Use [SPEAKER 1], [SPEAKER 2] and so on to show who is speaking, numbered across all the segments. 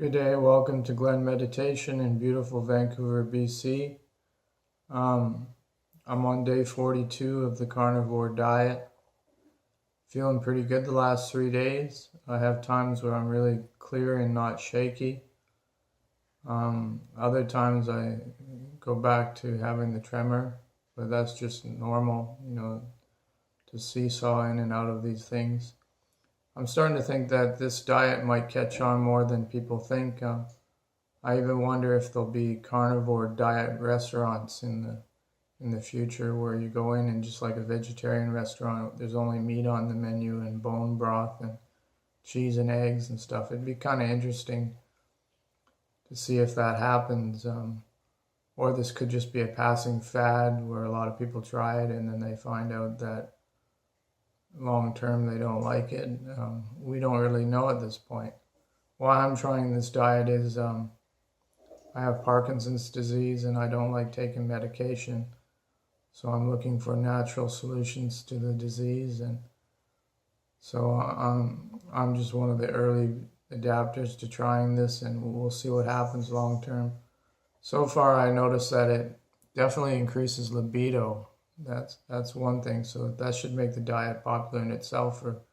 [SPEAKER 1] Good day, welcome to Glen Meditation in beautiful Vancouver, BC. I'm on day 42 of the carnivore diet. Feeling pretty good the last 3 days. I have times where I'm really clear and not shaky. Other times I go back to having the tremor, but that's just normal, to seesaw in and out of these things. I'm starting to think that this diet might catch on more than people think. I even wonder if there'll be carnivore diet restaurants in the future where you go in and just like a vegetarian restaurant, there's only meat on the menu and bone broth and cheese and eggs and stuff. It'd be kind of interesting to see if that happens. Or this could just be a passing fad where a lot of people try it and then they find out that long term they don't like it. We don't really know at this point. Why I'm trying this diet is I have Parkinson's disease and I don't like taking medication, so I'm looking for natural solutions to the disease, and so I'm just one of the early adapters to trying this, and we'll see what happens long term. So far I noticed that it definitely increases libido. That's one thing, so that should make the diet popular in itself for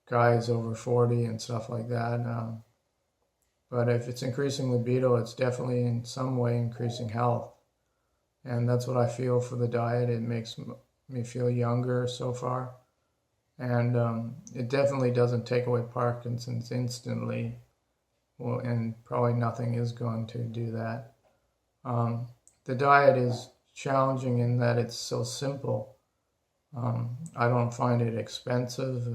[SPEAKER 1] guys over 40 and stuff like that. But if it's increasing libido, it's definitely in some way increasing health, and that's what I feel for the diet. It makes me feel younger so far, and it definitely doesn't take away Parkinson's instantly. Well, and probably nothing is going to do that. The diet is challenging in that it's so simple. I don't find it expensive.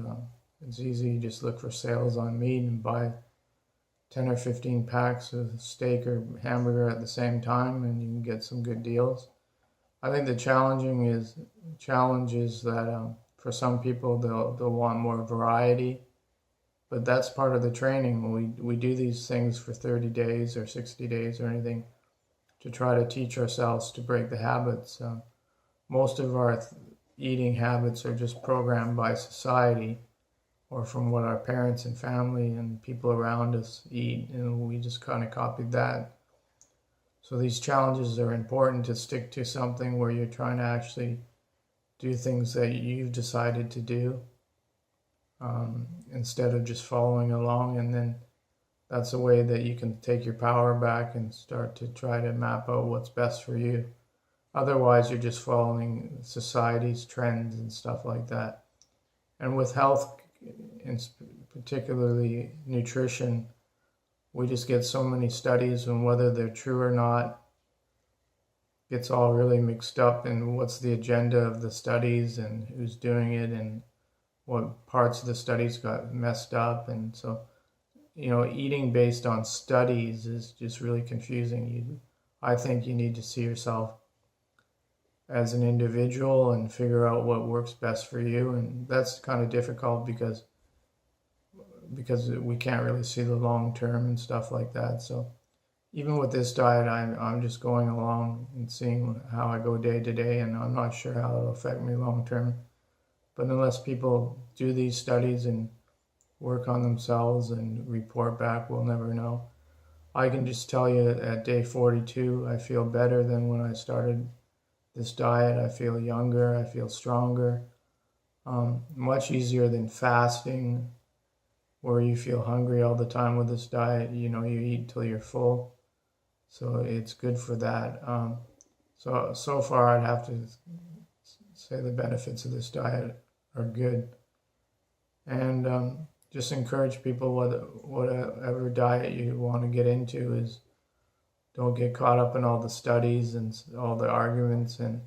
[SPEAKER 1] It's easy. You just look for sales on meat and buy 10 or 15 packs of steak or hamburger at the same time, and you can get some good deals. I think the challenge is that for some people they'll want more variety, but that's part of the training. We do these things for 30 days or 60 days or anything to try to teach ourselves to break the habits. Most of our eating habits are just programmed by society or from what our parents and family and people around us eat, and we just kind of copied that. So these challenges are important to stick to something where you're trying to actually do things that you've decided to do, instead of just following along, and then that's a way that you can take your power back and start to try to map out what's best for you. Otherwise, you're just following society's trends and stuff like that. And with health, and particularly nutrition, we just get so many studies, and whether they're true or not gets all really mixed up in what's the agenda of the studies and who's doing it and what parts of the studies got messed up. And so eating based on studies is just really confusing. I think you need to see yourself as an individual and figure out what works best for you, and that's kind of difficult because we can't really see the long term and stuff like that. So even with this diet, I'm just going along and seeing how I go day to day, and I'm not sure how it'll affect me long term. But unless people do these studies and work on themselves and report back, we'll never know. I can just tell you at day 42, I feel better than when I started this diet. I feel younger, I feel stronger, much easier than fasting, where you feel hungry all the time. With this diet, you eat till you're full, so it's good for that. So far I'd have to say the benefits of this diet are good, and just encourage people, whatever diet you want to get into, is don't get caught up in all the studies and all the arguments, and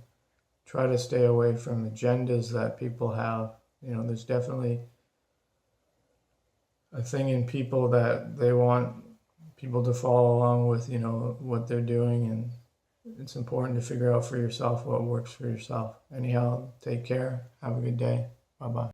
[SPEAKER 1] try to stay away from agendas that people have. There's definitely a thing in people that they want people to follow along with, what they're doing, and it's important to figure out for yourself what works for yourself. Anyhow, take care. Have a good day. Bye-bye.